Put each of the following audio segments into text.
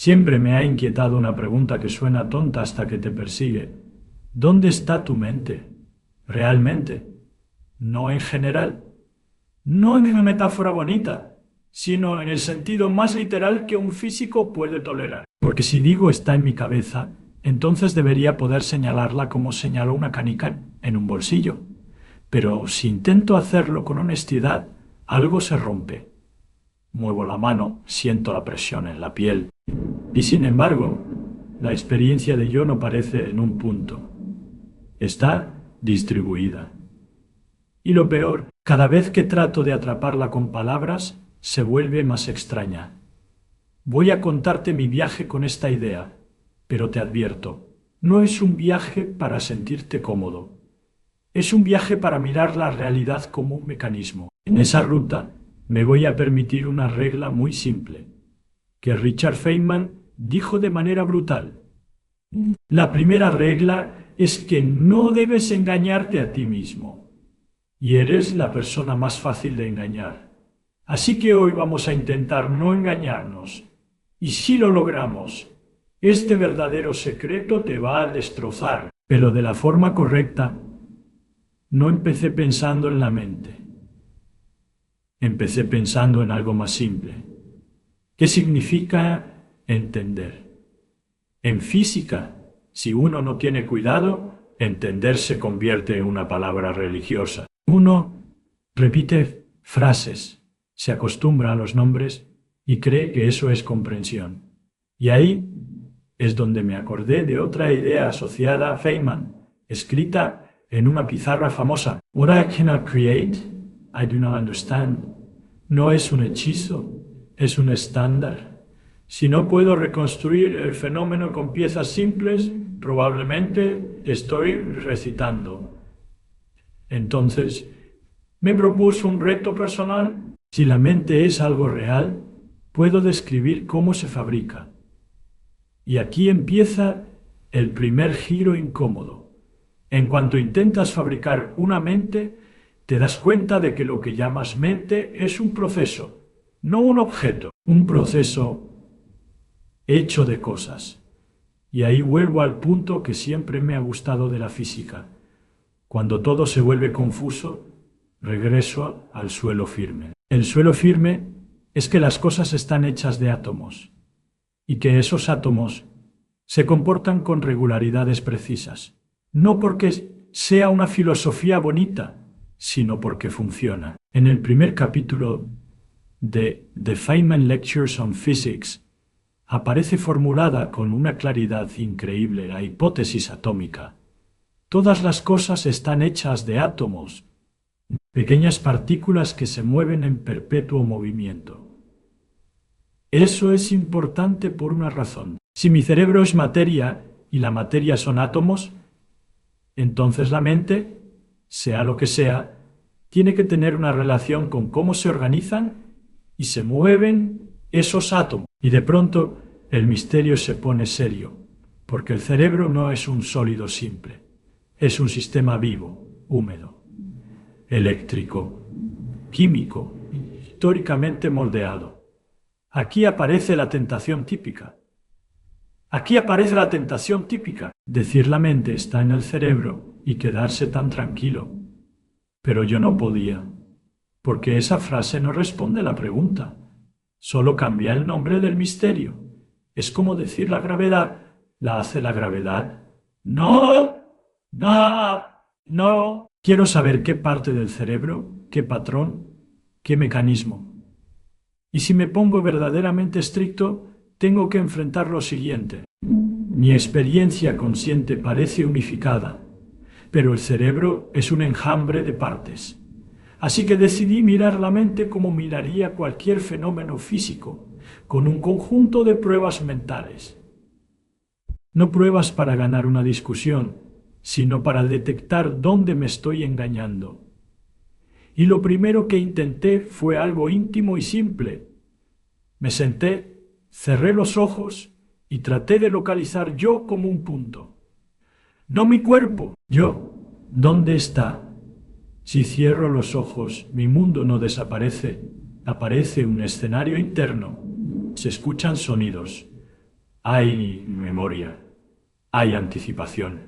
Siempre me ha inquietado una pregunta que suena tonta hasta que te persigue. ¿Dónde está tu mente? ¿Realmente? No en general. No en una metáfora bonita, sino en el sentido más literal que un físico puede tolerar. Porque si digo está en mi cabeza, entonces debería poder señalarla como señalo una canica en un bolsillo. Pero si intento hacerlo con honestidad, algo se rompe. Muevo la mano, siento la presión en la piel. Y sin embargo, la experiencia de yo no parece en un punto. Está distribuida. Y lo peor, cada vez que trato de atraparla con palabras, se vuelve más extraña. Voy a contarte mi viaje con esta idea, pero te advierto, no es un viaje para sentirte cómodo. Es un viaje para mirar la realidad como un mecanismo. En esa ruta me voy a permitir una regla muy simple, que Richard Feynman dijo de manera brutal. La primera regla es que no debes engañarte a ti mismo. Y eres la persona más fácil de engañar. Así que hoy vamos a intentar no engañarnos. Y si lo logramos, este verdadero secreto te va a destrozar. Pero de la forma correcta, no empecé pensando en la mente. Empecé pensando en algo más simple. ¿Qué significa entender? En física, si uno no tiene cuidado, entender se convierte en una palabra religiosa. Uno repite frases, se acostumbra a los nombres y cree que eso es comprensión. Y ahí es donde me acordé de otra idea asociada a Feynman, escrita en una pizarra famosa. What I cannot create, I do not understand. No es un hechizo, es un estándar. Si no puedo reconstruir el fenómeno con piezas simples, probablemente estoy recitando. Entonces, me propuso un reto personal. Si la mente es algo real, puedo describir cómo se fabrica. Y aquí empieza el primer giro incómodo. En cuanto intentas fabricar una mente, te das cuenta de que lo que llamas mente es un proceso, no un objeto, un proceso hecho de cosas. Y ahí vuelvo al punto que siempre me ha gustado de la física. Cuando todo se vuelve confuso, regreso al suelo firme. El suelo firme es que las cosas están hechas de átomos y que esos átomos se comportan con regularidades precisas. No porque sea una filosofía bonita, sino porque funciona. En el primer capítulo de The Feynman Lectures on Physics aparece formulada con una claridad increíble la hipótesis atómica. Todas las cosas están hechas de átomos, pequeñas partículas que se mueven en perpetuo movimiento. Eso es importante por una razón. Si mi cerebro es materia y la materia son átomos, entonces la mente, sea lo que sea, tiene que tener una relación con cómo se organizan y se mueven esos átomos. Y de pronto el misterio se pone serio, porque el cerebro no es un sólido simple, es un sistema vivo, húmedo, eléctrico, químico, históricamente moldeado. Aquí aparece la tentación típica. Aquí aparece la tentación típica. Decir la mente está en el cerebro y quedarse tan tranquilo. Pero yo no podía, porque esa frase no responde a la pregunta. Solo cambia el nombre del misterio. Es como decir la gravedad. ¿La hace la gravedad? No, no, no. Quiero saber qué parte del cerebro, qué patrón, qué mecanismo. Y si me pongo verdaderamente estricto, tengo que enfrentar lo siguiente. Mi experiencia consciente parece unificada, pero el cerebro es un enjambre de partes. Así que decidí mirar la mente como miraría cualquier fenómeno físico, con un conjunto de pruebas mentales. No pruebas para ganar una discusión, sino para detectar dónde me estoy engañando. Y lo primero que intenté fue algo íntimo y simple. Me senté, cerré los ojos y traté de localizar yo como un punto. No mi cuerpo, yo. ¿Dónde está? Si cierro los ojos, mi mundo no desaparece. Aparece un escenario interno. Se escuchan sonidos. Hay memoria, hay anticipación.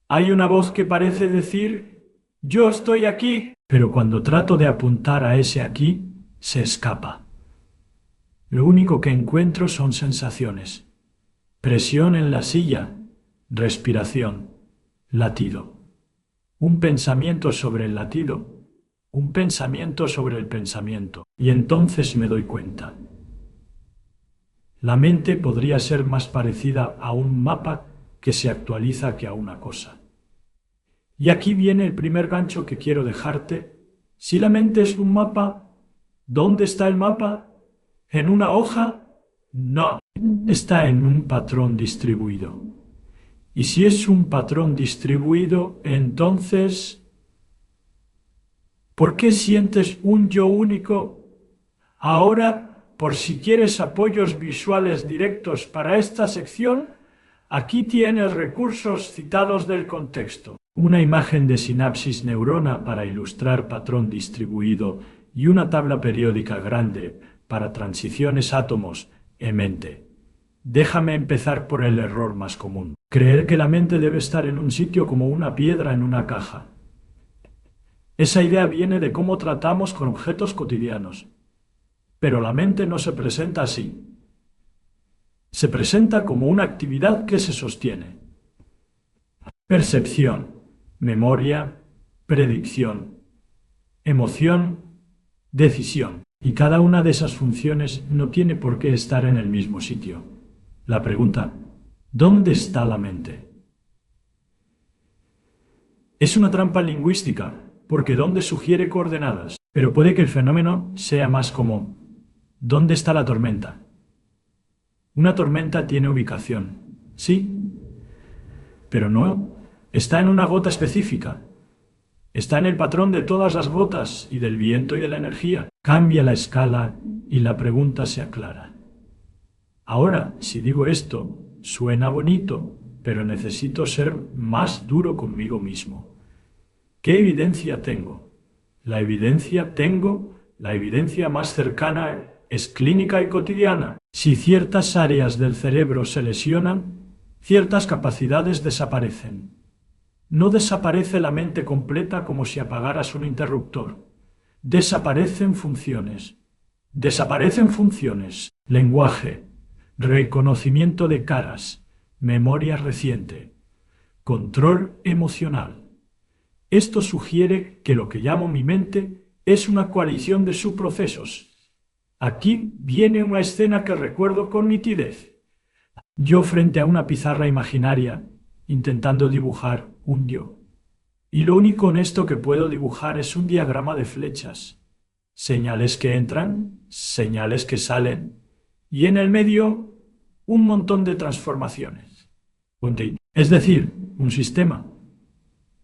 Hay una voz que parece decir, yo estoy aquí, pero cuando trato de apuntar a ese aquí, se escapa. Lo único que encuentro son sensaciones. Presión en la silla, respiración, latido. Un pensamiento sobre el latido, un pensamiento sobre el pensamiento. Y entonces me doy cuenta. La mente podría ser más parecida a un mapa que se actualiza que a una cosa. Y aquí viene el primer gancho que quiero dejarte. Si la mente es un mapa, ¿dónde está el mapa? ¿En una hoja? No, está en un patrón distribuido. Y si es un patrón distribuido, entonces, ¿por qué sientes un yo único? Ahora, por si quieres apoyos visuales directos para esta sección, aquí tienes recursos citados del contexto. Una imagen de sinapsis neurona para ilustrar patrón distribuido y una tabla periódica grande para transiciones átomos en mente. Déjame empezar por el error más común. Creer que la mente debe estar en un sitio como una piedra en una caja. Esa idea viene de cómo tratamos con objetos cotidianos. Pero la mente no se presenta así. Se presenta como una actividad que se sostiene. Percepción, memoria, predicción, emoción, decisión. Y cada una de esas funciones no tiene por qué estar en el mismo sitio. La pregunta, ¿dónde está la mente? Es una trampa lingüística, porque ¿dónde sugiere coordenadas? Pero puede que el fenómeno sea más como, ¿dónde está la tormenta? Una tormenta tiene ubicación, sí, pero no está en una gota específica. Está en el patrón de todas las gotas y del viento y de la energía. Cambia la escala y la pregunta se aclara. Ahora, si digo esto, suena bonito, pero necesito ser más duro conmigo mismo. ¿Qué evidencia tengo? La evidencia más cercana es clínica y cotidiana. Si ciertas áreas del cerebro se lesionan, ciertas capacidades desaparecen. No desaparece la mente completa como si apagaras un interruptor. Desaparecen funciones. Desaparecen funciones. Lenguaje, reconocimiento de caras, memoria reciente, control emocional. Esto sugiere que lo que llamo mi mente es una coalición de subprocesos. Aquí viene una escena que recuerdo con nitidez. Yo frente a una pizarra imaginaria, intentando dibujar un yo. Y lo único honesto que puedo dibujar es un diagrama de flechas. Señales que entran, señales que salen, y en el medio un montón de transformaciones. Es decir, un sistema.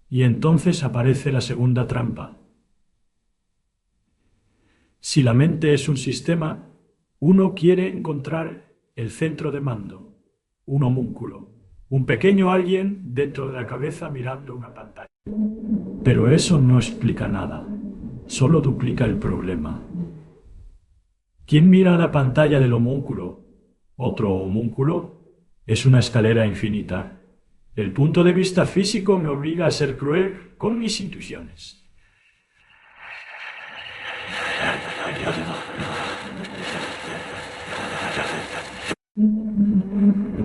Y entonces aparece la segunda trampa. Si la mente es un sistema, uno quiere encontrar el centro de mando, un homúnculo, un pequeño alguien dentro de la cabeza mirando una pantalla. Pero eso no explica nada, solo duplica el problema. ¿Quién mira la pantalla del homúnculo? ¿Otro homúnculo? Es una escalera infinita. El punto de vista físico me obliga a ser cruel con mis intuiciones.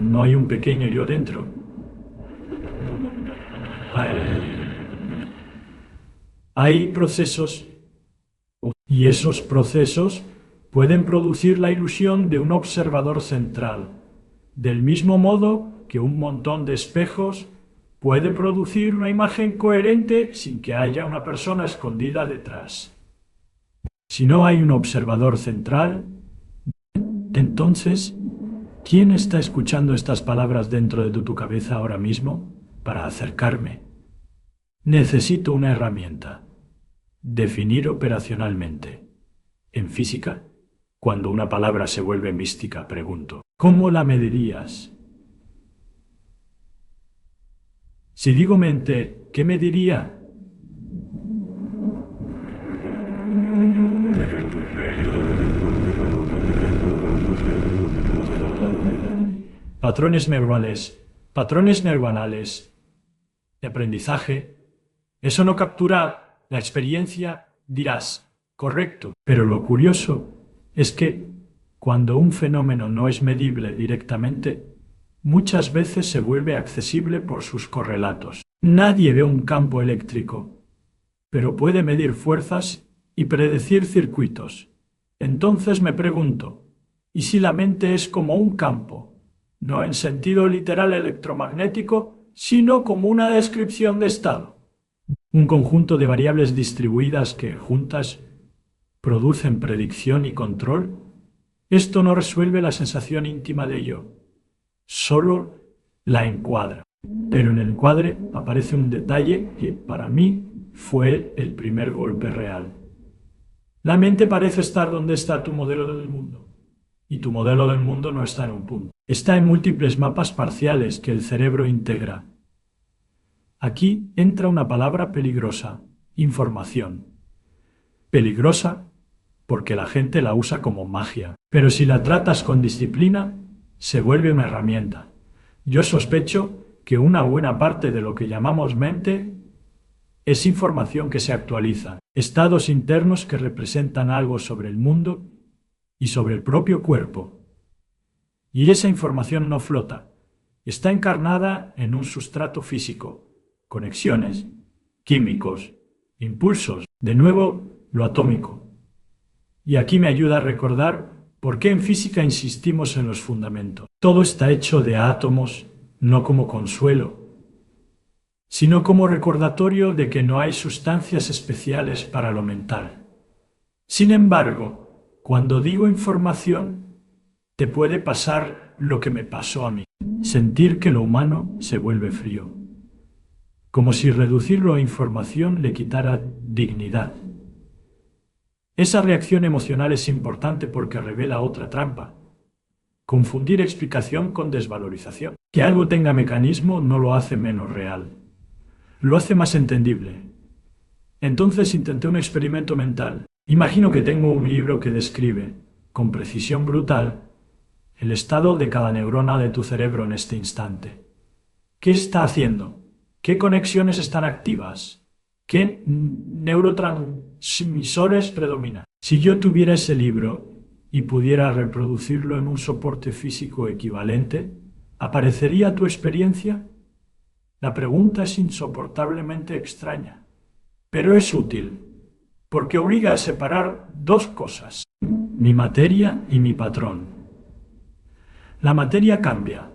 No hay un pequeño yo dentro. Hay procesos y esos procesos pueden producir la ilusión de un observador central, del mismo modo que un montón de espejos puede producir una imagen coherente sin que haya una persona escondida detrás. Si no hay un observador central, entonces, ¿quién está escuchando estas palabras dentro de tu cabeza ahora mismo para acercarme? Necesito una herramienta. Definir operacionalmente. En física, cuando una palabra se vuelve mística, pregunto, ¿cómo la medirías? Si digo mente, ¿qué me diría? patrones neuronales de aprendizaje. Eso no captura la experiencia, dirás, correcto. Pero lo curioso es que cuando un fenómeno no es medible directamente, muchas veces se vuelve accesible por sus correlatos. Nadie ve un campo eléctrico, pero puede medir fuerzas y predecir circuitos. Entonces me pregunto, ¿y si la mente es como un campo? No en sentido literal electromagnético, sino como una descripción de estado. Un conjunto de variables distribuidas que, juntas, producen predicción y control. Esto no resuelve la sensación íntima de yo, solo la encuadra. Pero en el encuadre aparece un detalle que, para mí, fue el primer golpe real. La mente parece estar donde está tu modelo del mundo. Y tu modelo del mundo no está en un punto. Está en múltiples mapas parciales que el cerebro integra. Aquí entra una palabra peligrosa: información. Peligrosa porque la gente la usa como magia. Pero si la tratas con disciplina, se vuelve una herramienta. Yo sospecho que una buena parte de lo que llamamos mente es información que se actualiza, estados internos que representan algo sobre el mundo y sobre el propio cuerpo. Y esa información no flota, está encarnada en un sustrato físico, conexiones, químicos, impulsos, de nuevo lo atómico. Y aquí me ayuda a recordar por qué en física insistimos en los fundamentos. Todo está hecho de átomos, no como consuelo, sino como recordatorio de que no hay sustancias especiales para lo mental. Sin embargo, cuando digo información, te puede pasar lo que me pasó a mí. Sentir que lo humano se vuelve frío. Como si reducirlo a información le quitara dignidad. Esa reacción emocional es importante porque revela otra trampa. Confundir explicación con desvalorización. Que algo tenga mecanismo no lo hace menos real. Lo hace más entendible. Entonces intenté un experimento mental. Imagino que tengo un libro que describe, con precisión brutal, el estado de cada neurona de tu cerebro en este instante. ¿Qué está haciendo? ¿Qué conexiones están activas? ¿Qué neurotransmisores predominan? Si yo tuviera ese libro y pudiera reproducirlo en un soporte físico equivalente, ¿aparecería tu experiencia? La pregunta es insoportablemente extraña, pero es útil, porque obliga a separar dos cosas: mi materia y mi patrón. La materia cambia.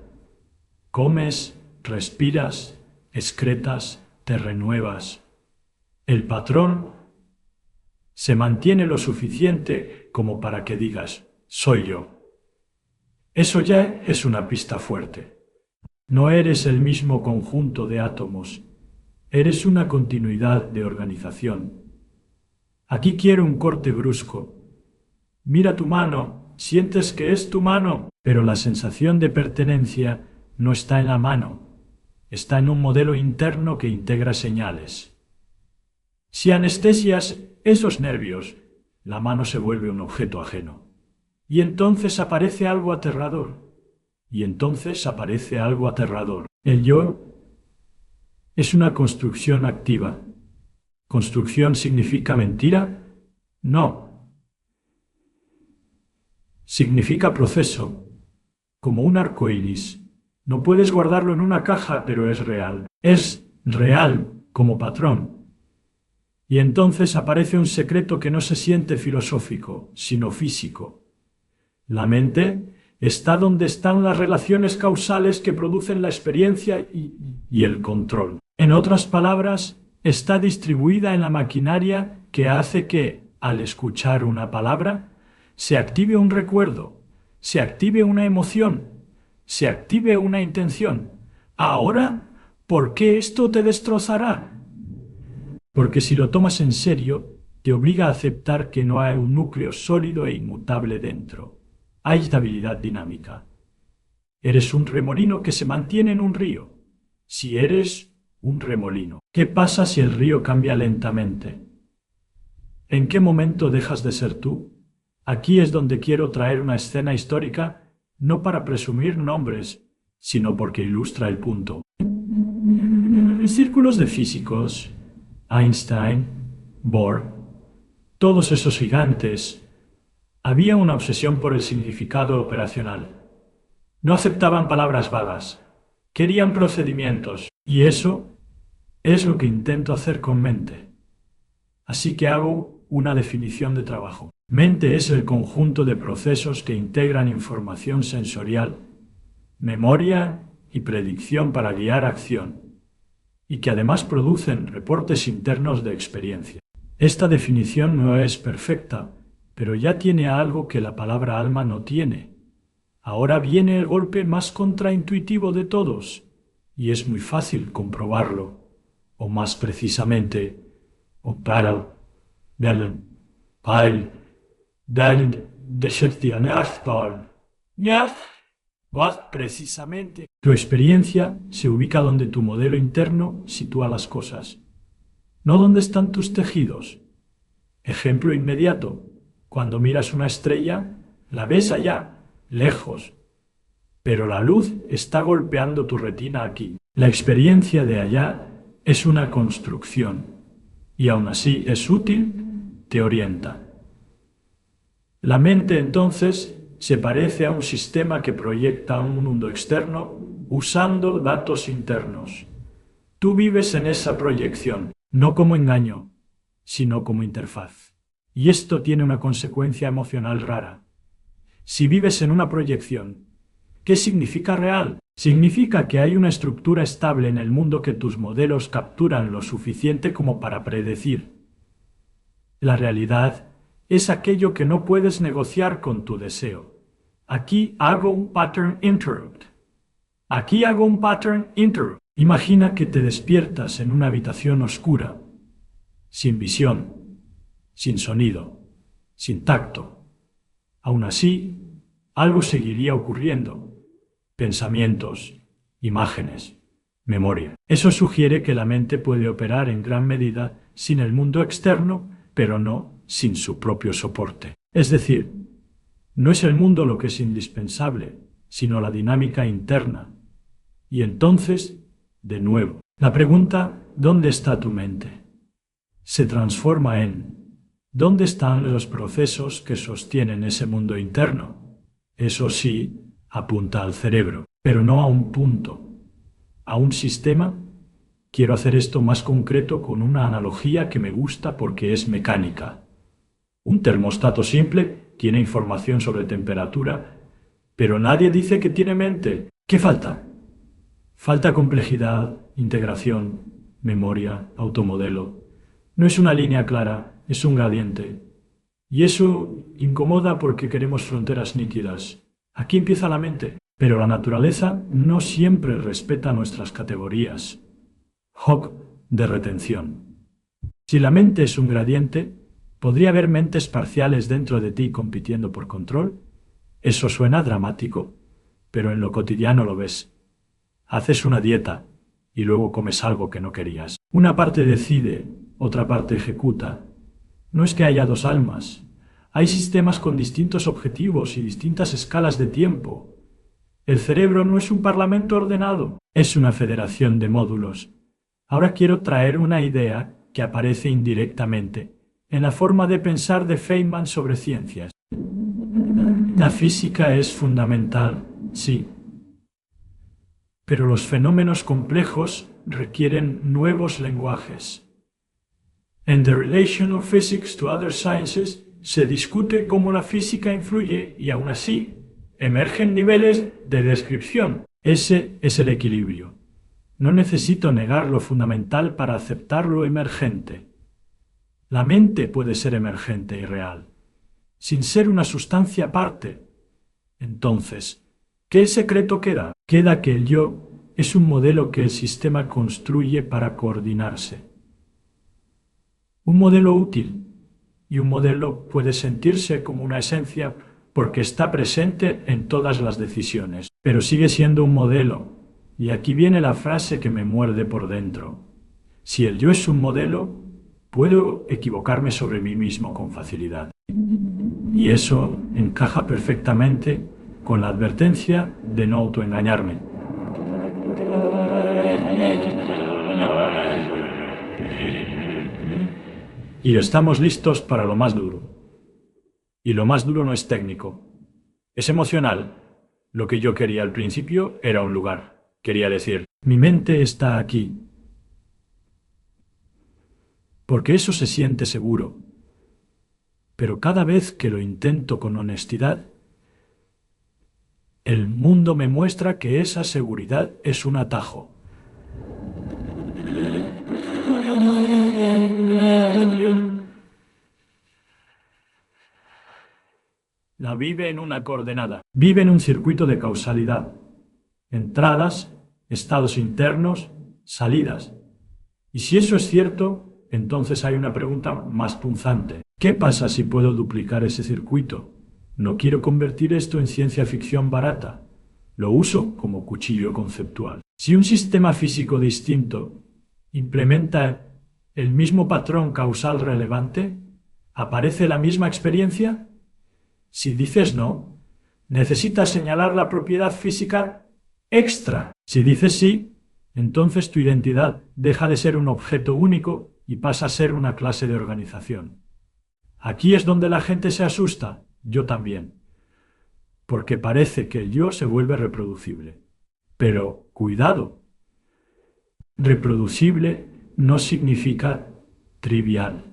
Comes, respiras, excretas, te renuevas. El patrón se mantiene lo suficiente como para que digas, soy yo. Eso ya es una pista fuerte. No eres el mismo conjunto de átomos, eres una continuidad de organización. Aquí quiero un corte brusco. Mira tu mano, sientes que es tu mano, pero la sensación de pertenencia no está en la mano, está en un modelo interno que integra señales. Si anestesias esos nervios, la mano se vuelve un objeto ajeno. Y entonces aparece algo aterrador. El yo es una construcción activa. ¿Construcción significa mentira? No. Significa proceso, como un arco iris. No puedes guardarlo en una caja, pero es real. Es real como patrón. Y entonces aparece un secreto que no se siente filosófico, sino físico. La mente está donde están las relaciones causales que producen la experiencia y el control. En otras palabras, está distribuida en la maquinaria que hace que, al escuchar una palabra, se active un recuerdo, se active una emoción, se active una intención. Ahora, ¿por qué esto te destrozará? Porque si lo tomas en serio, te obliga a aceptar que no hay un núcleo sólido e inmutable dentro. Hay estabilidad dinámica. Eres un remolino que se mantiene en un río. Si eres un remolino, ¿qué pasa si el río cambia lentamente? ¿En qué momento dejas de ser tú? Aquí es donde quiero traer una escena histórica, no para presumir nombres, sino porque ilustra el punto. En círculos de físicos, Einstein, Bohr, todos esos gigantes, había una obsesión por el significado operacional. No aceptaban palabras vagas, querían procedimientos, y eso es lo que intento hacer con mente. Así que hago una definición de trabajo. Mente es el conjunto de procesos que integran información sensorial, memoria y predicción para guiar acción, y que además producen reportes internos de experiencia. Esta definición no es perfecta, pero ya tiene algo que la palabra alma no tiene. Ahora viene el golpe más contraintuitivo de todos, y es muy fácil comprobarlo, o más precisamente, precisamente. Tu experiencia se ubica donde tu modelo interno sitúa las cosas, no donde están tus tejidos. Ejemplo inmediato: cuando miras una estrella, la ves allá, lejos, pero la luz está golpeando tu retina aquí. La experiencia de allá es una construcción, y aún así es útil, te orienta. La mente, entonces, se parece a un sistema que proyecta un mundo externo usando datos internos. Tú vives en esa proyección, no como engaño, sino como interfaz. Y esto tiene una consecuencia emocional rara. Si vives en una proyección, ¿qué significa real? Significa que hay una estructura estable en el mundo que tus modelos capturan lo suficiente como para predecir. La realidad es aquello que no puedes negociar con tu deseo. Aquí hago un pattern interrupt. Aquí hago un pattern interrupt. Imagina que te despiertas en una habitación oscura, sin visión, sin sonido, sin tacto. Aún así, algo seguiría ocurriendo. Pensamientos, imágenes, memoria. Eso sugiere que la mente puede operar en gran medida sin el mundo externo, pero no sin su propio soporte. Es decir, no es el mundo lo que es indispensable, sino la dinámica interna. Y entonces, de nuevo, la pregunta ¿dónde está tu mente? Se transforma en ¿dónde están los procesos que sostienen ese mundo interno? Eso sí, apunta al cerebro, pero no a un punto, a un sistema. Quiero hacer esto más concreto con una analogía que me gusta porque es mecánica. Un termostato simple tiene información sobre temperatura, pero nadie dice que tiene mente. ¿Qué falta? Falta complejidad, integración, memoria, automodelo. No es una línea clara, es un gradiente. Y eso incomoda porque queremos fronteras nítidas. Aquí empieza la mente, pero la naturaleza no siempre respeta nuestras categorías. Hawk de retención. Si la mente es un gradiente, ¿podría haber mentes parciales dentro de ti compitiendo por control? Eso suena dramático, pero en lo cotidiano lo ves. Haces una dieta y luego comes algo que no querías. Una parte decide, otra parte ejecuta. No es que haya dos almas. Hay sistemas con distintos objetivos y distintas escalas de tiempo. El cerebro no es un parlamento ordenado, es una federación de módulos. Ahora quiero traer una idea que aparece indirectamente en la forma de pensar de Feynman sobre ciencias. La física es fundamental, sí, pero los fenómenos complejos requieren nuevos lenguajes. En The Relation of Physics to Other Sciences se discute cómo la física influye y aún así emergen niveles de descripción. Ese es el equilibrio. No necesito negar lo fundamental para aceptar lo emergente. La mente puede ser emergente y real, sin ser una sustancia aparte. Entonces, ¿qué secreto queda? Queda que el yo es un modelo que el sistema construye para coordinarse. Un modelo útil, y un modelo puede sentirse como una esencia porque está presente en todas las decisiones, pero sigue siendo un modelo. Y aquí viene la frase que me muerde por dentro. Si el yo es un modelo, puedo equivocarme sobre mí mismo con facilidad. Y eso encaja perfectamente con la advertencia de no autoengañarme. Y estamos listos para lo más duro. Y lo más duro no es técnico, es emocional. Lo que yo quería al principio era un lugar. Quería decir, mi mente está aquí. Porque eso se siente seguro. Pero cada vez que lo intento con honestidad, el mundo me muestra que esa seguridad es un atajo. La vive en una coordenada, vive en un circuito de causalidad. Entradas, estados internos, salidas. Y si eso es cierto, entonces hay una pregunta más punzante. ¿Qué pasa si puedo duplicar ese circuito? No quiero convertir esto en ciencia ficción barata. Lo uso como cuchillo conceptual. Si un sistema físico distinto implementa el mismo patrón causal relevante, ¿aparece la misma experiencia? Si dices no, necesitas señalar la propiedad física extra. Si dices sí, entonces tu identidad deja de ser un objeto único y pasa a ser una clase de organización. Aquí es donde la gente se asusta, yo también, porque parece que el yo se vuelve reproducible. Pero cuidado, reproducible no significa trivial.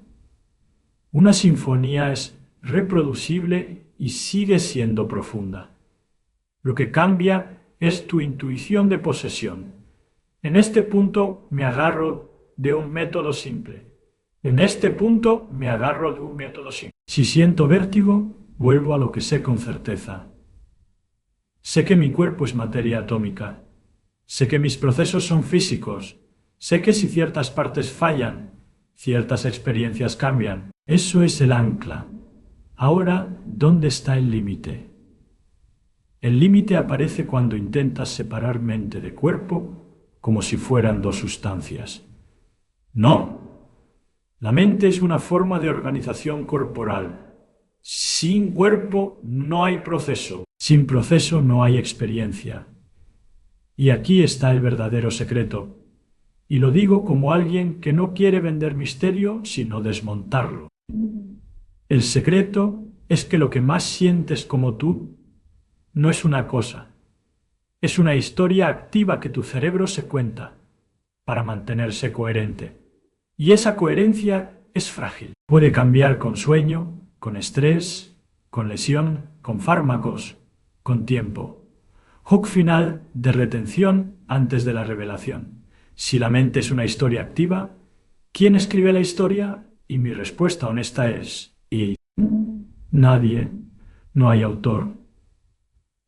Una sinfonía es reproducible y sigue siendo profunda. Lo que cambia es tu intuición de posesión. En este punto me agarro de un método simple. En este punto me agarro de un método simple. Si siento vértigo, vuelvo a lo que sé con certeza. Sé que mi cuerpo es materia atómica. Sé que mis procesos son físicos. Sé que si ciertas partes fallan, ciertas experiencias cambian. Eso es el ancla. Ahora, ¿dónde está el límite? El límite aparece cuando intentas separar mente de cuerpo como si fueran dos sustancias. No. La mente es una forma de organización corporal. Sin cuerpo no hay proceso. Sin proceso no hay experiencia. Y aquí está el verdadero secreto. Y lo digo como alguien que no quiere vender misterio, sino desmontarlo. El secreto es que lo que más sientes como tú no es una cosa. Es una historia activa que tu cerebro se cuenta para mantenerse coherente. Y esa coherencia es frágil. Puede cambiar con sueño, con estrés, con lesión, con fármacos, con tiempo. Hook final de retención antes de la revelación. Si la mente es una historia activa, ¿quién escribe la historia? Y mi respuesta honesta es, nadie. No hay autor.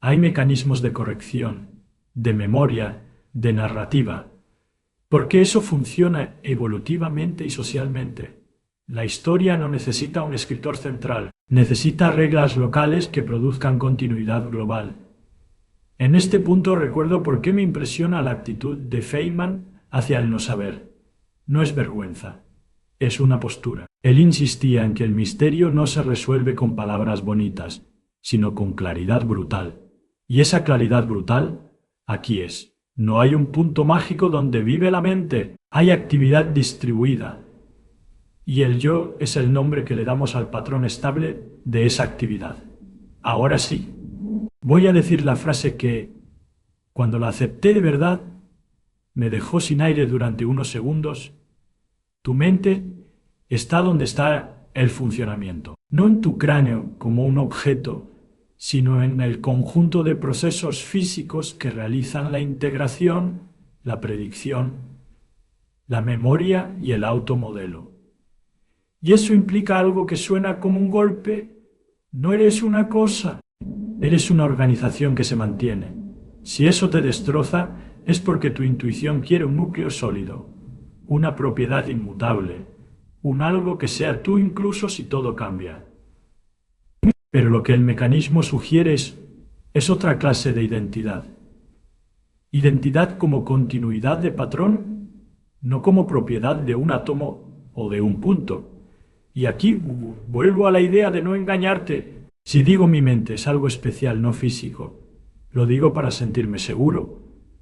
Hay mecanismos de corrección, de memoria, de narrativa, porque eso funciona evolutivamente y socialmente. La historia no necesita un escritor central, necesita reglas locales que produzcan continuidad global. En este punto recuerdo por qué me impresiona la actitud de Feynman hacia el no saber. No es vergüenza, es una postura. Él insistía en que el misterio no se resuelve con palabras bonitas, sino con claridad brutal. Y esa claridad brutal, aquí es. No hay un punto mágico donde vive la mente, hay actividad distribuida. Y el yo es el nombre que le damos al patrón estable de esa actividad. Ahora sí, voy a decir la frase que, cuando la acepté de verdad, me dejó sin aire durante unos segundos. Tu mente está donde está el funcionamiento, no en tu cráneo como un objeto, sino en el conjunto de procesos físicos que realizan la integración, la predicción, la memoria y el automodelo. Y eso implica algo que suena como un golpe. No eres una cosa, eres una organización que se mantiene. Si eso te destroza, es porque tu intuición quiere un núcleo sólido, una propiedad inmutable, un algo que sea tú incluso si todo cambia. Pero lo que el mecanismo sugiere es otra clase de identidad. Identidad como continuidad de patrón, no como propiedad de un átomo o de un punto. Y aquí vuelvo a la idea de no engañarte. Si digo mi mente es algo especial, no físico, lo digo para sentirme seguro,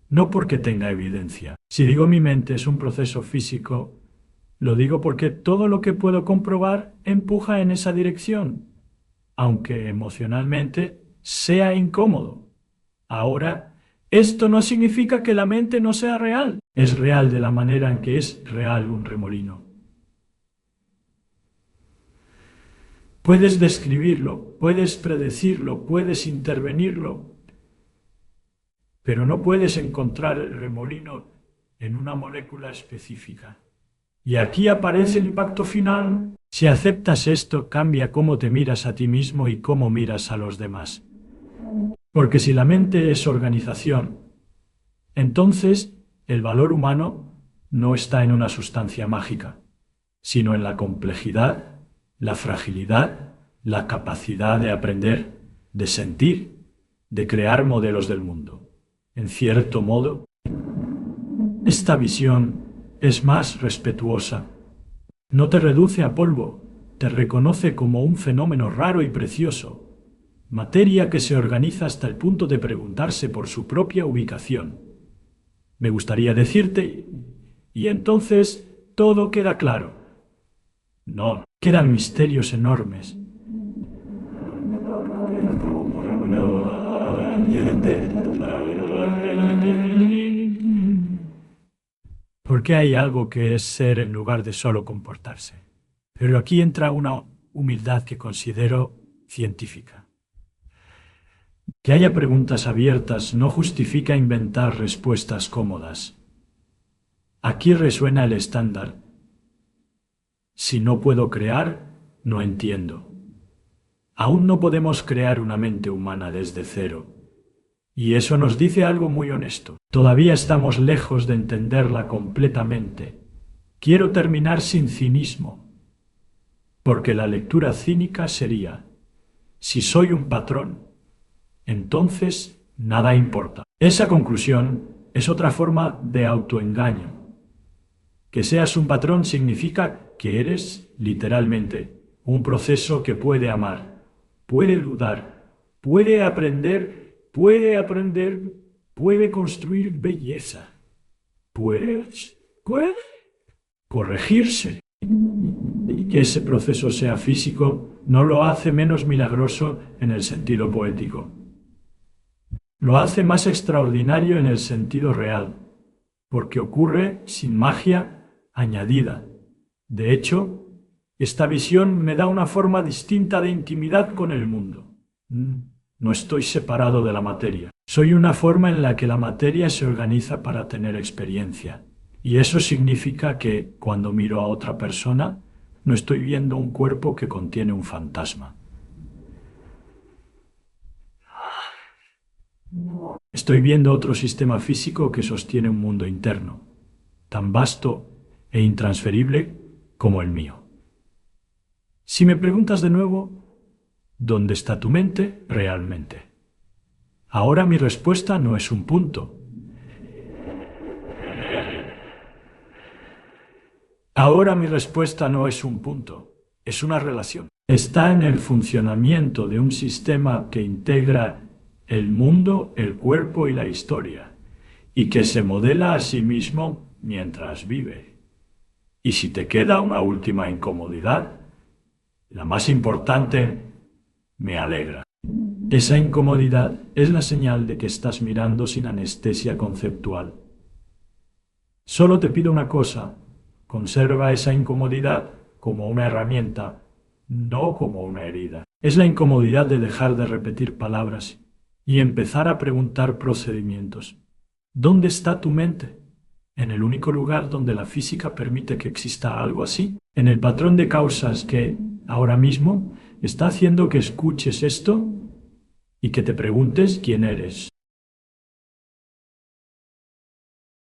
no porque tenga evidencia. Si digo mi mente es un proceso físico, lo digo porque todo lo que puedo comprobar empuja en esa dirección, aunque emocionalmente sea incómodo. Ahora, esto no significa que la mente no sea real. Es real de la manera en que es real un remolino. Puedes describirlo, puedes predecirlo, puedes intervenirlo, pero no puedes encontrar el remolino en una molécula específica. Y aquí aparece el impacto final. Si aceptas esto, cambia cómo te miras a ti mismo y cómo miras a los demás. Porque si la mente es organización, entonces el valor humano no está en una sustancia mágica, sino en la complejidad, la fragilidad, la capacidad de aprender, de sentir, de crear modelos del mundo. En cierto modo, esta visión es más respetuosa. No te reduce a polvo, te reconoce como un fenómeno raro y precioso, materia que se organiza hasta el punto de preguntarse por su propia ubicación. Me gustaría decirte, y entonces todo queda claro. No, quedan misterios enormes. Porque hay algo que es ser en lugar de solo comportarse. Pero aquí entra una humildad que considero científica. Que haya preguntas abiertas no justifica inventar respuestas cómodas. Aquí resuena el estándar. Si no puedo crear, no entiendo. Aún no podemos crear una mente humana desde cero. Y eso nos dice algo muy honesto. Todavía estamos lejos de entenderla completamente. Quiero terminar sin cinismo, porque la lectura cínica sería, si soy un patrón, entonces nada importa. Esa conclusión es otra forma de autoengaño. Que seas un patrón significa que eres, literalmente, un proceso que puede amar, puede dudar, puede aprender, puede construir belleza, puede corregirse. Y que ese proceso sea físico no lo hace menos milagroso en el sentido poético. Lo hace más extraordinario en el sentido real, porque ocurre sin magia añadida. De hecho, esta visión me da una forma distinta de intimidad con el mundo. No estoy separado de la materia. Soy una forma en la que la materia se organiza para tener experiencia. Y eso significa que, cuando miro a otra persona, no estoy viendo un cuerpo que contiene un fantasma. Estoy viendo otro sistema físico que sostiene un mundo interno, tan vasto e intransferible como el mío. Si me preguntas de nuevo, ¿dónde está tu mente realmente? Ahora mi respuesta no es un punto. Ahora mi respuesta no es un punto, es una relación. Está en el funcionamiento de un sistema que integra el mundo, el cuerpo y la historia, y que se modela a sí mismo mientras vive. Y si te queda una última incomodidad, la más importante, me alegra. Esa incomodidad es la señal de que estás mirando sin anestesia conceptual. Solo te pido una cosa, conserva esa incomodidad como una herramienta, no como una herida. Es la incomodidad de dejar de repetir palabras y empezar a preguntar procedimientos. ¿Dónde está tu mente? ¿En el único lugar donde la física permite que exista algo así? ¿En el patrón de causas que, ahora mismo, está haciendo que escuches esto y que te preguntes quién eres?